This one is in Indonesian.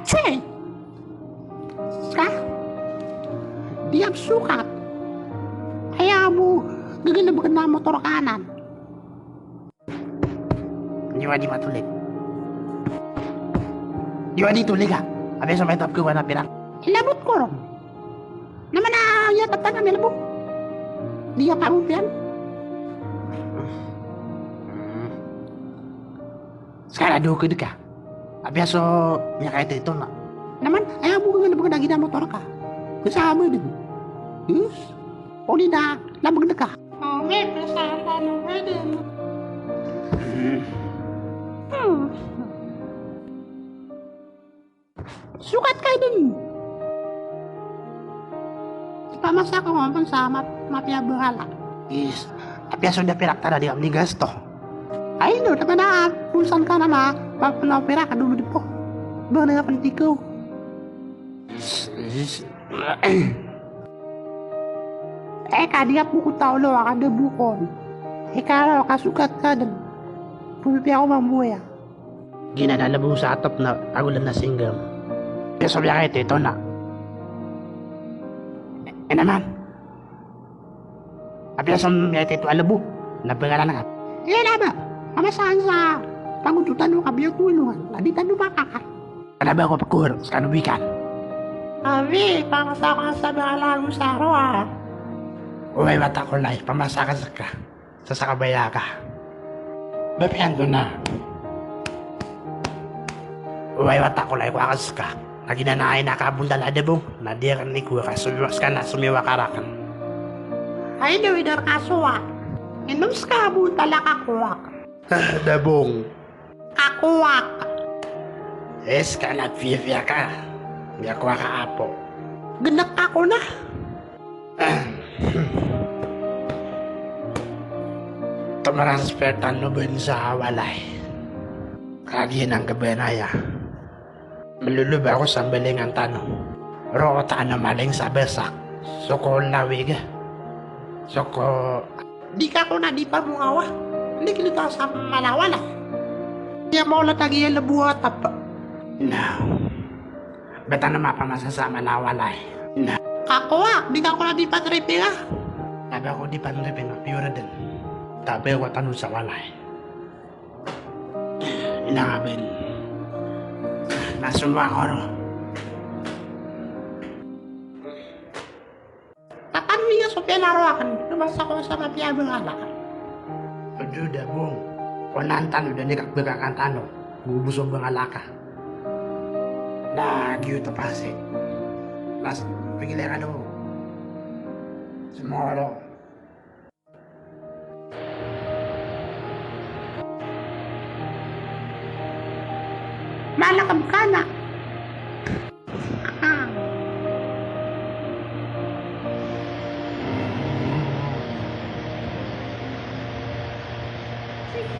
Cek. Kah? Diam sukat. Ayamu gagana na motor kanan. Jiwa tulik. Jiwa tulik ka. Abi sa may tap ko na pirang. Ilabot ko ron. Naman na yatap na namin labot. Dia pa mo pian. Sekarang aduh ke dekat. Biasa nya kayak itu nak. Naman ayaw mo nga lagi na motor ka. Kasama din. Yes. O di na labag na ka. May kasama mo din. Sukat kayo din. Ipamasa ko nga sa mapia bahala. Yes. Biasa udah pirak tada di amni gasto. Ay, no, naman na, pulsan ka na na, papalapira ka dulu di po. Ba na panti ko. Dia buku tau lo, ada bukon. Kalau kasukat ka dan pumipi ako mambuya. Gina na labu sa atop na agulan na singgam. Pero sabi ka ito na. Naman. Tapi asam ya itu alabu, nabangalan ka. Na ba? Kamasaan sa pangututan mo kabiyo tulungan. Tadi tanu makaka. Ano ba ako pakur sa kanubikan? Abi, pamasa ka sa balago sa araw. Uy, bata ko lang. Pamasa ka sa sakabaya ka. Bapihan ko na. Uy, bata ko lang. Wakas ka. Lagi na naay nakabundal ada bong. Nadiran ni kuwa ka. Sumiwas ka na. Sumiwa karakan. Ay, dawidar kasuwa. Inum ska buntala kakuwak. Dabong. Kakuwak. Ka nagfifia ka. Biya kuwa ka apo. Genak ako na. Tumaraspertan no ben sa walay. Kagyan ang gabanaya. Malulub ako sa balingan tanong. Rota na maling sa besak. Soko lawig. Soko... Di ka ko na di pa mo awa. Hindi kilita sa malawala. Di mo lang tagi yung labuhat apa. No. Beta na mapamasa sa malawala eh. No. Kakuwak, di ka ko na di pa tripping ah. Sabi ako di pa tripping ah, pure din. Tapi ako tanong sa walay. Inangabin. Nasumba ko ro. Tatanwi nga sa pinarawakan. Lumasa ko sa mapiyabang alak. Aduh dah bung. Ponantan udah nikak berakan tano. Gubusong bang alaka. Lagi itu pasti. Las pengileran dulu. Semua lo. Malakam ka na.